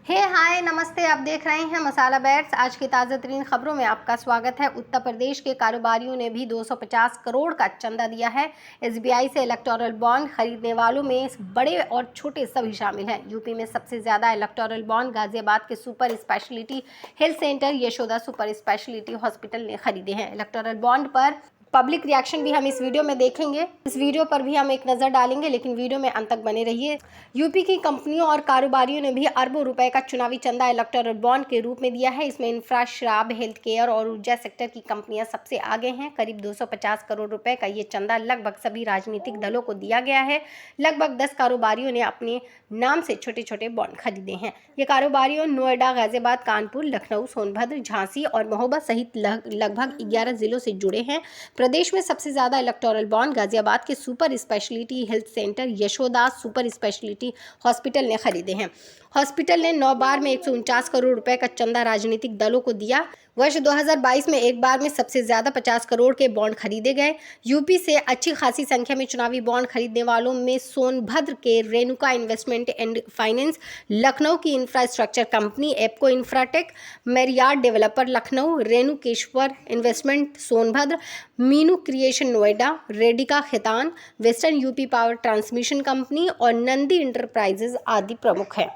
हाय नमस्ते। आप देख रहे हैं मसाला बैट्स। आज की ताज़ा तरीन खबरों में आपका स्वागत है। उत्तर प्रदेश के कारोबारियों ने भी 250 करोड़ का चंदा दिया है। एसबीआई से इलेक्टोरल बॉन्ड खरीदने वालों में बड़े और छोटे सभी शामिल हैं। यूपी में सबसे ज़्यादा इलेक्टोरल बॉन्ड गाजियाबाद के super speciality health centre Yashoda super speciality hospital ने खरीदे हैं। इलेक्टोरल बॉन्ड पर पब्लिक रिएक्शन भी हम इस वीडियो में देखेंगे। इस वीडियो पर भी हम एक नज़र डालेंगे, लेकिन वीडियो में अंत तक बने रहिए। यूपी की कंपनियों और कारोबारियों ने भी अरबों रुपए का चुनावी चंदा इलेक्टोरल बॉन्ड के रूप में दिया है। इसमें इंफ्रा, शराब, हेल्थ केयर और ऊर्जा सेक्टर की कंपनियां सबसे आगे हैं। करीब 250 करोड़ रुपए का ये चंदा लगभग सभी राजनीतिक दलों को दिया गया है। लगभग 10 कारोबारियों ने अपने नाम से छोटे छोटे बॉन्ड खरीदे हैं। ये कारोबारियों नोएडा, गाजियाबाद, कानपुर, लखनऊ, सोनभद्र, झांसी और महोबा सहित लगभग 11 जिलों से जुड़े हैं। प्रदेश में सबसे ज्यादा इलेक्टोरल बॉन्ड गाजियाबाद के super speciality health centre Yashoda super speciality hospital ने खरीदे हैं। हॉस्पिटल ने 9 बार में 149 करोड़ रुपए का चंदा राजनीतिक दलों को दिया। वर्ष 2022 में एक बार में सबसे ज्यादा 50 करोड़ के बॉन्ड खरीदे गए। यूपी से अच्छी खासी संख्या में चुनावी बॉन्ड खरीदने वालों में सोनभद्र के Renuka investment and finance, Lucknow की infrastructure company Apco Infratech, Marriott developer Lucknow, Renukeshwar investment Sonbhadra, Meenu creation Noida, Radika Khaitan, western UP power transmission company और नंदी इंटरप्राइजेज आदि प्रमुख हैं।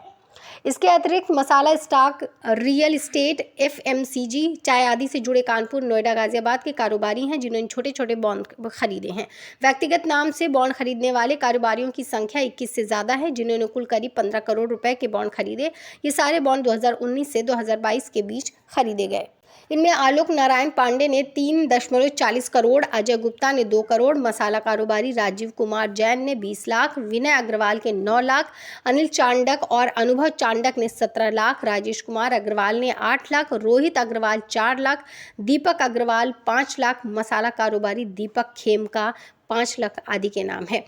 इसके अतिरिक्त masala stock, real estate, FMCG, चाय आदि से जुड़े कानपुर, नोएडा, गाजियाबाद के कारोबारी हैं जिन्होंने छोटे छोटे बॉन्ड खरीदे हैं। व्यक्तिगत नाम से बॉन्ड खरीदने वाले कारोबारियों की संख्या 21 से ज़्यादा है, जिन्होंने कुल करीब 15 करोड़ रुपए के बॉन्ड खरीदे। ये सारे बॉन्ड 2019 से 2022 के बीच खरीदे गए। इनमें आलोक नारायण पांडे ने 3.40 करोड़, अजय गुप्ता ने 2 करोड़, मसाला कारोबारी राजीव कुमार जैन ने 20 लाख, विनय अग्रवाल के 9 लाख, अनिल चांडक और अनुभव चांडक ने 17 लाख, राजेश कुमार अग्रवाल ने 8 लाख, रोहित अग्रवाल 4 लाख, दीपक अग्रवाल 5 लाख, मसाला कारोबारी दीपक खेमका 5 लाख आदि के नाम है।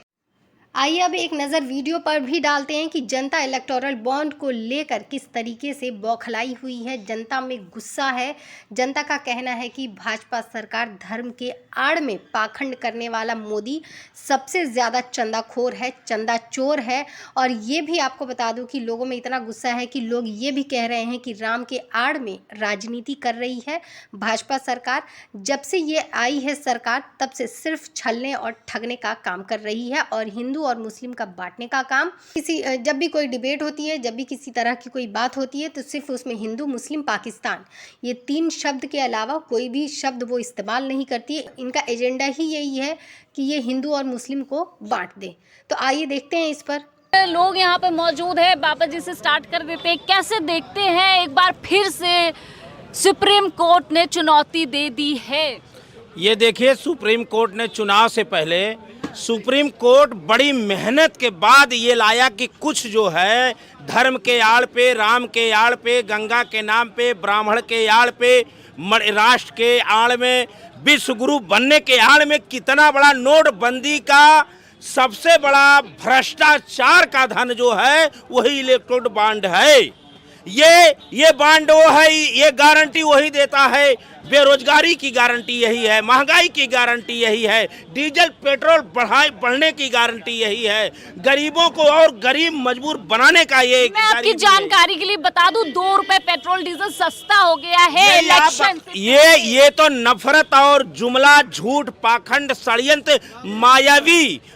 आइए अब एक नज़र वीडियो पर भी डालते हैं कि जनता इलेक्टोरल बॉन्ड को लेकर किस तरीके से बौखलाई हुई है। जनता में गुस्सा है। जनता का कहना है कि भाजपा सरकार धर्म के आड़ में पाखंड करने वाला मोदी सबसे ज़्यादा चंदाखोर है, चंदा चोर है। और ये भी आपको बता दूं कि लोगों में इतना गुस्सा है कि लोग ये भी कह रहे हैं कि राम के आड़ में राजनीति कर रही है भाजपा सरकार। जब से ये आई है सरकार, तब से सिर्फ छलने और ठगने का काम कर रही है और हिंदू और मुस्लिम का बांटने का काम। जब भी कोई डिबेट होती है, जब भी किसी तरह की कोई बात होती है, तो सिर्फ उसमें हिंदू, मुस्लिम, पाकिस्तान, ये 3 शब्द के अलावा कोई भी शब्द वो इस्तेमाल नहीं करती है। इनका एजेंडा ही यही है कि ये हिंदू और मुस्लिम को बांट दे। तो आइए देखते हैं इस पर। लोग यहाँ पे मौजूद है। बाबा जी से स्टार्ट कर देते हैं। कैसे देखते हैं, एक बार फिर से सुप्रीम कोर्ट ने चुनौती दे दी है। ये देखिए, सुप्रीम कोर्ट ने चुनाव से पहले सुप्रीम कोर्ट बड़ी मेहनत के बाद ये लाया कि कुछ जो है धर्म के आड़ पे, राम के आड़ पे, गंगा के नाम पे, ब्राह्मण के आड़ पे, राष्ट्र के आड़ में, विश्व गुरु बनने के आड़ में कितना बड़ा नोटबंदी का सबसे बड़ा भ्रष्टाचार का धन जो है वही इलेक्ट्रोल बॉन्ड है। ये बॉन्ड वो है, ये गारंटी वही देता है। बेरोजगारी की गारंटी यही है, महंगाई की गारंटी यही है, डीजल पेट्रोल बढ़ने की गारंटी यही है, गरीबों को और गरीब मजबूर बनाने का ये। मैं आपकी जानकारी के लिए बता दूं, 2 रुपए पेट्रोल डीजल सस्ता हो गया है इलेक्शन। ये तो नफरत और जुमला, झूठ, पाखंड, षड्यंत्र,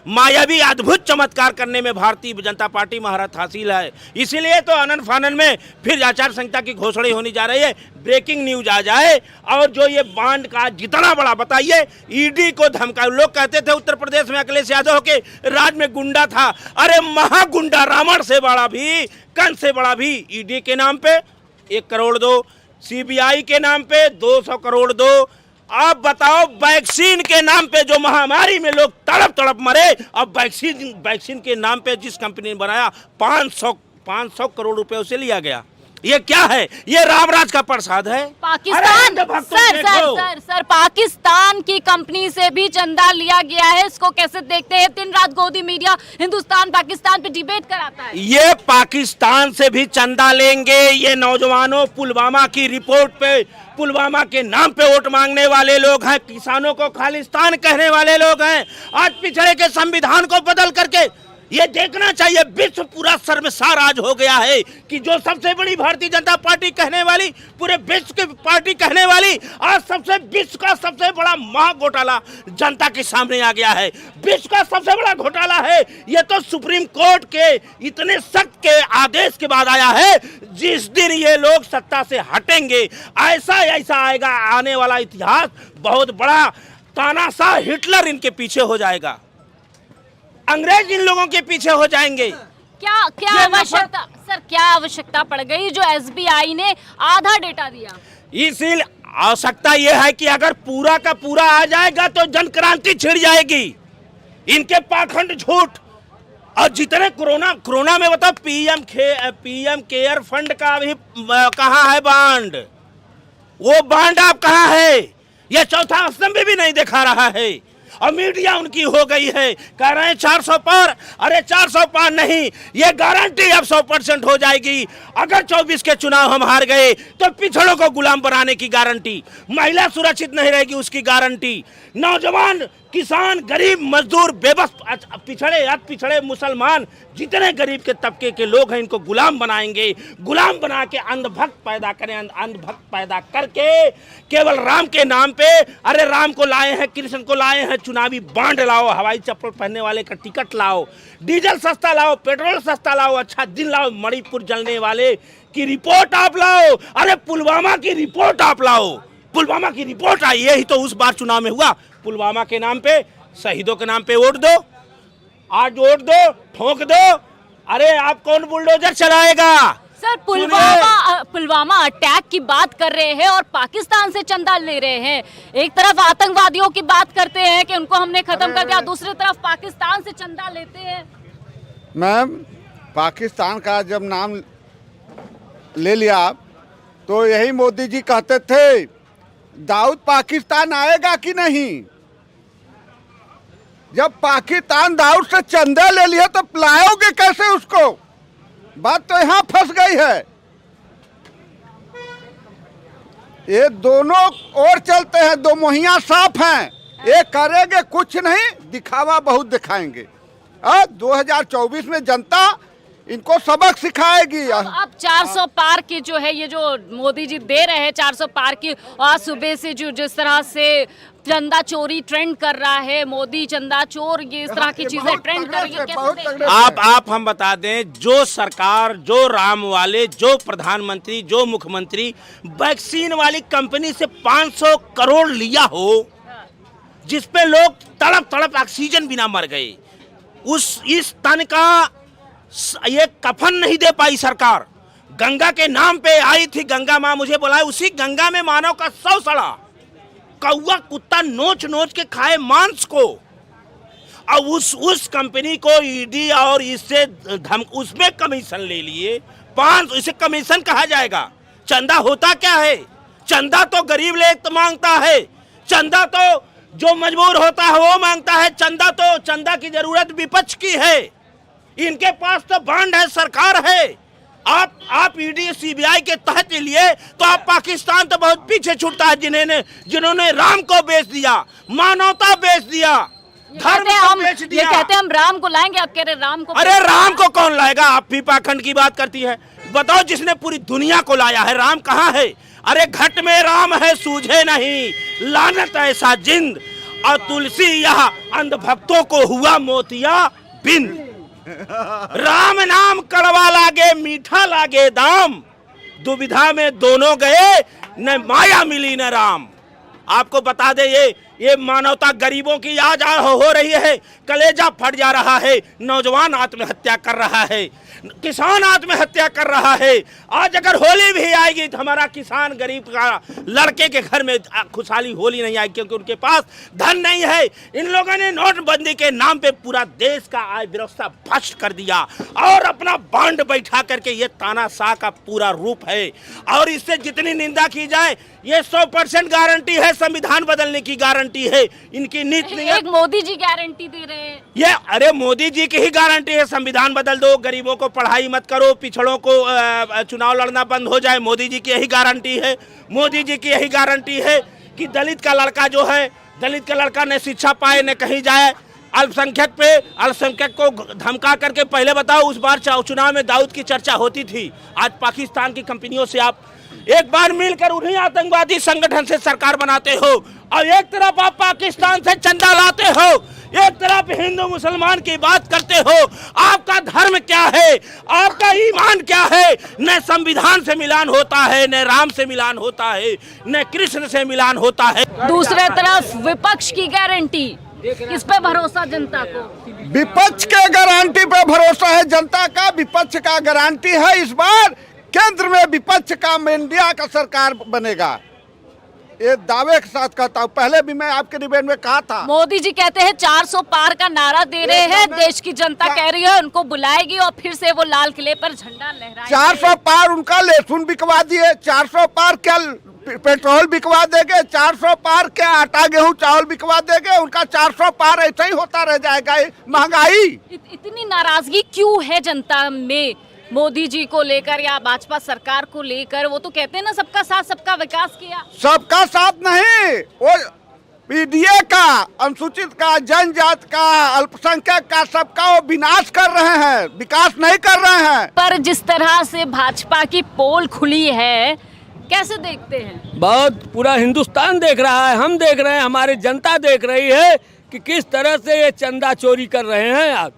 मायावी अद्भुत चमत्कार करने में भारतीय जनता पार्टी महारत हासिल है। इसीलिए तो आनन फानन में फिर आचार संहिता की घोषणा होनी जा रही है। ब्रेकिंग न्यूज आ जाए। और जो ये बॉन्ड का जितना बड़ा, बताइए, ईडी को धमका। लोग कहते थे उत्तर प्रदेश में अखिलेश यादव के राज में गुंडा था। अरे महागुंडा, रावण से बड़ा भी, कंस से बड़ा भी। ईडी के नाम पे 1 करोड़ दो, सीबीआई के नाम पे 200 करोड़ दो। अब बताओ, वैक्सीन के नाम पे जो महामारी में लोग तड़प मरे, अब वैक्सीन के नाम पे जिस कंपनी ने बनाया 500 करोड़ रुपए उसे लिया गया। ये क्या है? ये रामराज का प्रसाद है। पाकिस्तान सर पाकिस्तान की कंपनी से भी चंदा लिया गया है। इसको कैसे देखते हैं? दिन रात गोदी मीडिया हिंदुस्तान पाकिस्तान पे डिबेट कराता है। ये पाकिस्तान से भी चंदा लेंगे। ये नौजवानों, पुलवामा की रिपोर्ट पे, पुलवामा के नाम पे वोट मांगने वाले लोग हैं, किसानों को खालिस्तान कहने वाले लोग हैं। आज पिछड़े के संविधान को बदल करके ये देखना चाहिए। विश्व पूरा शर्मसार आज हो गया है कि जो सबसे बड़ी भारतीय जनता पार्टी कहने वाली, पूरे विश्व की पार्टी कहने वाली, आज विश्व का सबसे बड़ा महा घोटाला जनता के सामने आ गया है। विश्व का सबसे बड़ा घोटाला है। ये तो सुप्रीम कोर्ट के इतने सख्त के आदेश के बाद आया है। जिस दिन ये लोग सत्ता से हटेंगे, ऐसा आएगा आने वाला इतिहास, बहुत बड़ा तानाशाह हिटलर इनके पीछे हो जाएगा, अंग्रेज इन लोगों के पीछे हो जाएंगे। क्या आवश्यकता सर, क्या आवश्यकता पड़ गई जो एसबीआई ने आधा डेटा दिया? इसीलिए आवश्यकता यह है कि अगर पूरा का पूरा आ जाएगा तो जन क्रांति छिड़ जाएगी। इनके पाखंड झूठ, और जितने कोरोना में बताओ, पीएम केयर फंड का भी कहाँ है बांड? वो बांड आप कहाँ है? ये चौथा स्तंभ भी नहीं दिखा रहा है। और मीडिया उनकी हो गई है, कह रहे हैं 400 पार। अरे 400 पार नहीं, ये गारंटी अब 100% हो जाएगी। अगर 24 के चुनाव हम हार गए तो पिछड़ों को गुलाम बनाने की गारंटी, महिला सुरक्षित नहीं रहेगी उसकी गारंटी, नौजवान, किसान, गरीब, मजदूर, बेबस, पिछड़े, अति पिछड़े, मुसलमान, जितने गरीब के तबके के लोग हैं, इनको गुलाम बनाएंगे। गुलाम बना के अंधभक्त पैदा करें, अंधभक्त पैदा करके केवल राम के नाम पे, अरे राम को लाए हैं, कृष्ण को लाए हैं, चुनावी बांड लाओ, हवाई चप्पल पहनने वाले का टिकट लाओ, डीजल सस्ता लाओ, पेट्रोल सस्ता लाओ, अच्छा दिन लाओ, मणिपुर जलने वाले की रिपोर्ट आप लाओ, अरे पुलवामा की रिपोर्ट आप लाओ। पुलवामा की रिपोर्ट आई, यही तो उस बार चुनाव में हुआ। पुलवामा के नाम पे, शहीदों के नाम पे वोट दो, आज वोट दो, ठोक दो। अरे आप कौन बुलडोजर चलाएगा? सर पुलवामा अटैक की बात कर रहे हैं और पाकिस्तान से चंदा ले रहे हैं। एक तरफ आतंकवादियों की बात करते हैं कि उनको हमने खत्म कर दिया, दूसरी तरफ पाकिस्तान से चंदा लेते हैं। मैम, पाकिस्तान का जब नाम ले लिया तो यही मोदी जी कहते थे दाऊद पाकिस्तान आएगा कि नहीं। जब पाकिस्तान दाऊद से चंदा ले लिया तो लाओगे कैसे उसको? बात तो यहाँ फंस गई है। ये दोनों और चलते हैं, दो मुहिया साफ हैं। ये करेंगे कुछ नहीं, दिखावा बहुत दिखाएंगे। 2024 में जनता इनको सबक सिखाएगी। अब 400 पार की जो है, ये जो मोदी जी दे रहे हैं 400 पार की, और सुबह से जो जिस तरह से चंदा चोरी ट्रेंड कर रहा है, मोदी चंदा चोर, ये इस तरह की चीजें ट्रेंड कर रही है। आप हम बता दें, जो सरकार, जो राम वाले, जो प्रधानमंत्री, जो मुख्यमंत्री वैक्सीन वाली कंपनी से 500 करोड़ लिया हो, जिसपे लोग तड़प तड़प ऑक्सीजन बिना मर गए, इस तन का ये कफन नहीं दे पाई सरकार। गंगा के नाम पे आई थी, गंगा माँ मुझे बुलाए, उसी गंगा में मानव का 100 सड़ा, कौवा कुत्ता नोच नोच के खाए मांस को। और उस कंपनी को ईडी और इससे उसमें कमीशन ले लिए 500। इसे कमीशन कहा जाएगा? चंदा होता क्या है? चंदा तो गरीब लोग मांगता है, चंदा तो जो मजबूर होता है वो मांगता है, चंदा की जरूरत विपक्ष की है। इनके पास तो बांड है, सरकार है। आप ईडी सीबीआई के तहत लिए तो आप पाकिस्तान तो बहुत पीछे छूटता है, जिन्होंने राम को बेच दिया, मानवता बेच दिया, धर्म को बेच दिया। ये कहते हैं हम राम को लाएंगे, आप कह रहे राम को। अरे राम को कौन लाएगा? आप भी पाखंड की बात करती है। बताओ, जिसने पूरी दुनिया को लाया है, राम कहाँ है? अरे घट में राम है, सूझे नहीं, लानत ऐसा जिंद, और तुलसी यह अंधभक्तों को हुआ मोतिया बिंद। राम नाम कड़वा लागे, मीठा लागे दाम, दुविधा में दोनों गए, न माया मिली न राम। आपको बता दे, ये मानवता गरीबों की आज हो रही है, कलेजा फट जा रहा है, नौजवान आत्महत्या कर रहा है, किसान आत्महत्या कर रहा है। आज अगर होली भी आएगी तो हमारा किसान गरीब का लड़के के घर में खुशहाली होली नहीं आएगी, क्योंकि उनके पास धन नहीं है। इन लोगों ने नोटबंदी के नाम पे पूरा देश का आय व्यवस्था भ्रष्ट कर दिया और अपना बांड बैठा करके ये तानाशाह का पूरा रूप है। और इससे जितनी निंदा की जाए, ये 100% गारंटी है, संविधान बदलने की गारंटी है। इनकी नीति, एक मोदी जी गारंटी दे रहे हैं ये, अरे मोदी जी की ही गारंटी है, संविधान बदल दो, गरीबों को पढ़ाई मत करो, पिछड़ों को चुनाव लड़ना बंद हो जाए। मोदी जी की यही गारंटी है। मोदी जी की यही गारंटी है कि दलित का लड़का जो है, दलित का लड़का न शिक्षा पाए, न कहीं जाए, अल्पसंख्यक को धमका करके पहले बताओ, उस बार चुनाव में दाऊद की चर्चा होती थी। आज पाकिस्तान की कंपनियों से आप एक बार मिलकर उन्हीं आतंकवादी संगठन से सरकार बनाते हो, और एक तरफ आप पाकिस्तान से चंदा लाते हो, एक तरफ हिंदू मुसलमान की बात करते हो। आपका धर्म क्या है, आपका ईमान क्या है? न संविधान से मिलान होता है, न राम से मिलान होता है, न कृष्ण से मिलान होता है। दूसरे तरफ विपक्ष की गारंटी, किस पे भरोसा जनता को? विपक्ष के गारंटी पे भरोसा है जनता का। विपक्ष का गारंटी है इस बार केंद्र में विपक्ष का इंडिया का सरकार बनेगा, ये दावे के साथ कहता हूँ। पहले भी मैं आपके डिबेट में कहा था। मोदी जी कहते हैं 400 पार का नारा दे रहे हैं, देश की जनता कह रही है उनको बुलाएगी और फिर से वो लाल किले पर झंडा लहराएंगे। 400 पार उनका लहसुन बिकवा दिए, 400 पार क्या पेट्रोल बिकवा देंगे, 400 पार क्या आटा गेहूं चावल बिकवा देंगे। उनका 400 पार ऐसा ही होता रह जाएगा। महंगाई, इतनी नाराजगी क्यों है जनता में मोदी जी को लेकर या भाजपा सरकार को लेकर? वो तो कहते हैं ना सबका साथ सबका विकास किया। सबका साथ नहीं, वो पीडीए का, अनुसूचित का, जनजाति का, अल्पसंख्यक का, सबका वो विनाश कर रहे हैं, विकास नहीं कर रहे हैं। पर जिस तरह से भाजपा की पोल खुली है, कैसे देखते हैं? बहुत पूरा हिंदुस्तान देख रहा है, हम देख रहे हैं, हमारी जनता देख रही है कि किस तरह से ये चंदा चोरी कर रहे हैं।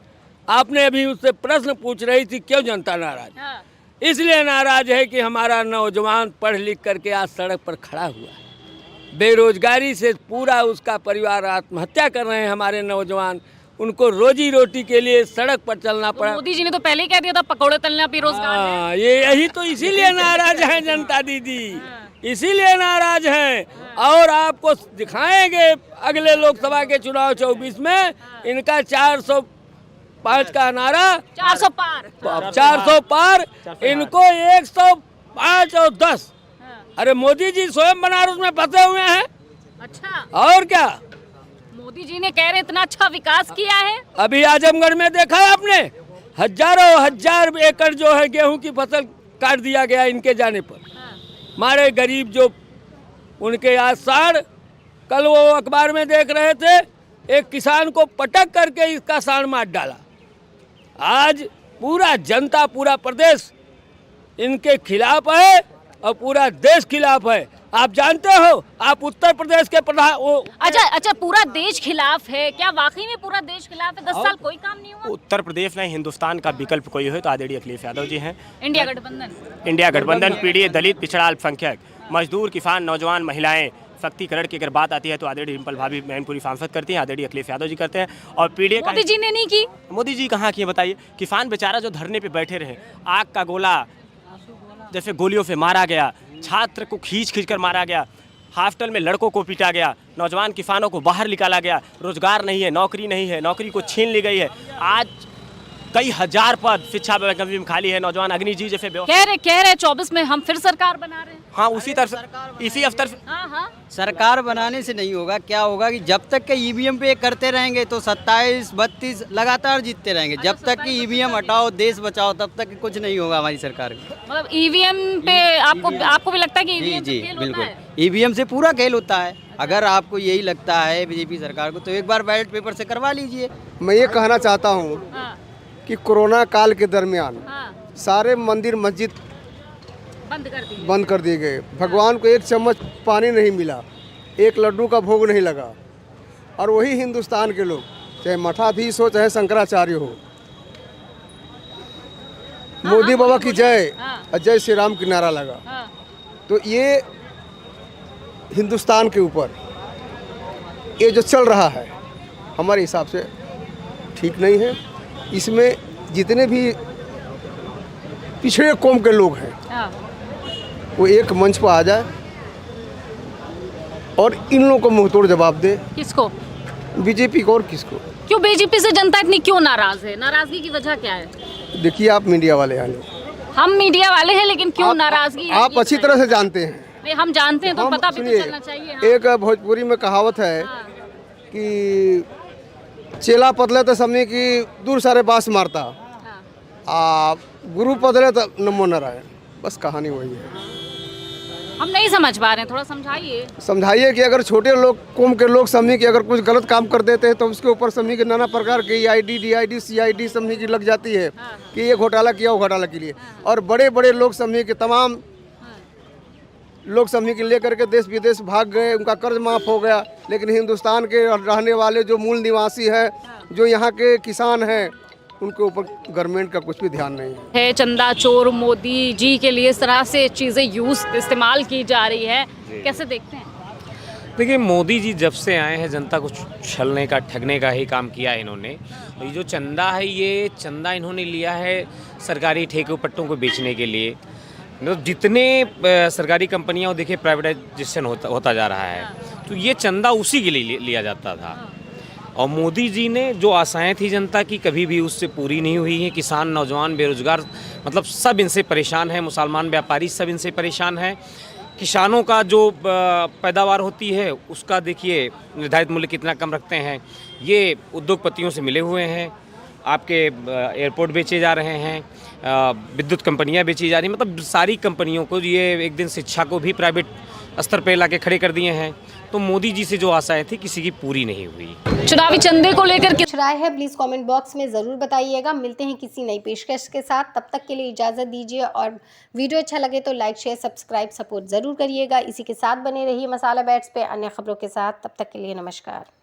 आपने अभी उससे प्रश्न पूछ रही थी क्यों जनता नाराज? हाँ। इसलिए नाराज है कि हमारा नौजवान पढ़ लिख करके आज सड़क पर खड़ा हुआ है। बेरोजगारी से पूरा उसका परिवार आत्महत्या कर रहे हैं। हमारे नौजवान, उनको रोजी रोटी के लिए सड़क पर चलना तो पड़ा। मोदी जी ने तो पहले ही कह दिया था पकौड़े तलना भी रोजगार है। हाँ, ये यही तो इसीलिए नाराज है जनता दीदी, इसीलिए नाराज हैं। और आपको दिखाएंगे अगले लोकसभा के चुनाव 24 में इनका 405 का नारा, 400 पार, 400 पार, इनको 105 और 10। अरे मोदी जी स्वयं बनारस में फंसे हुए हैं। अच्छा, और क्या? मोदी जी ने कह रहे इतना अच्छा विकास किया है। अभी आजमगढ़ में देखा है आपने, हजारों हजार एकड़ जो है गेहूं की फसल काट दिया गया इनके जाने पर। हमारे गरीब जो उनके आज साड़, कल वो अखबार में देख रहे थे, एक किसान को पटक करके इसका साड़ मार डाला। आज पूरा जनता, पूरा प्रदेश इनके खिलाफ है और पूरा देश खिलाफ है। आप जानते हो, आप उत्तर प्रदेश के प्रधान अच्छा, पूरा देश खिलाफ है क्या? वाकई में पूरा देश खिलाफ है? 10 साल कोई काम नहीं हुआ। उत्तर प्रदेश में हिंदुस्तान का विकल्प कोई हो तो आदरणीय अखिलेश यादव जी हैं। इंडिया गठबंधन, पीडीए, दलित, पिछड़ा, अल्पसंख्यक, मजदूर, किसान, नौजवान, महिलाएं, शक्तिकरण की अगर बात आती है तो आदरणीय डिम्पल भाभी मैनपुरी सांसद करती हैं, आदरणीय अखिलेश यादव जी करते हैं। और पीडीए का मोदी जी ने नहीं की। मोदी जी कहाँ किए बताइए? किसान बेचारा जो धरने पे बैठे रहे, आग का गोला जैसे गोलियों से मारा गया, छात्र को खींच कर मारा गया, हॉस्टल में लड़कों को पीटा गया, नौजवान किसानों को बाहर निकाला गया, रोजगार नहीं है, नौकरी नहीं है, नौकरी को छीन ली गई है। आज कई हजार पद शिक्षा विभाग में खाली है। नौजवान अग्नि जी जैसे कह रहे 24 में हम फिर सरकार बना रहे हैं। हाँ, उसी तरह इसी अवसर हाँ। सरकार बनाने से नहीं होगा। क्या होगा कि जब तक के ईवीएम पे करते रहेंगे तो 27, 32 लगातार जीतते रहेंगे। जब तक कि ईवीएम हटाओ, देश बचाओ, तब तक कुछ नहीं होगा हमारी सरकार का। मतलब ईवीएम पे आपको भी लगता है कि ईवीएम जी बिल्कुल, ईवीएम से पूरा खेल होता है। अगर आपको यही लगता है बीजेपी सरकार को, तो एक बार बैलेट पेपर से करवा लीजिए। मैं ये कहना चाहता हूँ कि कोरोना काल के दरमियान सारे मंदिर मस्जिद बंद कर दिए गए। भगवान को एक चम्मच पानी नहीं मिला, एक लड्डू का भोग नहीं लगा। और वही हिंदुस्तान के लोग, चाहे मठाधीश हो चाहे शंकराचार्य हो, मोदी बाबा की जय और जय श्री राम की नारा लगा। तो ये हिंदुस्तान के ऊपर ये जो चल रहा है हमारे हिसाब से ठीक नहीं है। इसमें जितने भी पिछड़े कौम के लोग हैं वो एक मंच पर आ जाए और इन लोगों को मुंहतोड़ जवाब दे। किसको? बीजेपी को। और किसको? क्यों बीजेपी से जनता इतनी क्यों नाराज है? नाराजगी की वजह क्या है? देखिए, आप मीडिया वाले हैं, हम मीडिया वाले हैं, लेकिन क्यों नाराजगी? आप अच्छी तरह से जानते हैं। नहीं, हम जानते हैं तो पता भी तो चलना चाहिए। हाँ। एक भोजपुरी में कहावत है कि चेला पतले तो समझे कि दूर सारे बास मारता, गुरु पतले तो नमो नारायण। बस कहानी वही है। हम नहीं समझ पा रहे हैं, थोड़ा समझाइए। समझाइए कि अगर छोटे लोग कौम के लोग समझी कि अगर कुछ गलत काम कर देते हैं तो उसके ऊपर समझी कि नाना प्रकार की EID DID CID समझी की लग जाती है कि ये घोटाला किया वो घोटाला के लिए। और बड़े बड़े लोग समझी कि तमाम लोग समझी कि लेकर के देश विदेश भाग गए, उनका कर्ज माफ़ हो गया। लेकिन हिंदुस्तान के रहने वाले जो मूल निवासी है, जो यहाँ के किसान हैं, उनके ऊपर गवर्नमेंट का कुछ भी ध्यान नहीं है। चंदा चोर मोदी जी के लिए इस तरह से चीज़ें इस्तेमाल की जा रही है, कैसे देखते हैं? देखिए, मोदी जी जब से आए हैं जनता को छलने का, ठगने का ही काम किया है इन्होंने। ये जो चंदा है, ये चंदा इन्होंने लिया है सरकारी ठेके पट्टों को बेचने के लिए। मतलब जितने सरकारी कंपनियां, देखिए प्राइवेटाइजेशन होता जा रहा है, तो ये चंदा उसी के लिए लिया जाता था। और मोदी जी ने जो आशाएं थी जनता की, कभी भी उससे पूरी नहीं हुई हैं। किसान, नौजवान, बेरोजगार, मतलब सब इनसे परेशान हैं। मुसलमान व्यापारी सब इनसे परेशान हैं। किसानों का जो पैदावार होती है उसका देखिए निर्धारित मूल्य कितना कम रखते हैं। ये उद्योगपतियों से मिले हुए हैं। आपके एयरपोर्ट बेचे जा रहे हैं, विद्युत कंपनियां बेची जा रही हैं। मतलब सारी कंपनियों को ये एक दिन शिक्षा को भी प्राइवेट स्तर पे लाके खड़े कर दिए हैं। तो मोदी जी से जो आशाएं थी किसी की पूरी नहीं हुई। चुनावी चंदे को लेकर कुछ राय है प्लीज कमेंट बॉक्स में ज़रूर बताइएगा। मिलते हैं किसी नई पेशकश के साथ, तब तक के लिए इजाज़त दीजिए। और वीडियो अच्छा लगे तो लाइक शेयर सब्सक्राइब सपोर्ट ज़रूर करिएगा। इसी के साथ बने रहिए मसाला बैट्स पे अन्य खबरों के साथ। तब तक के लिए नमस्कार।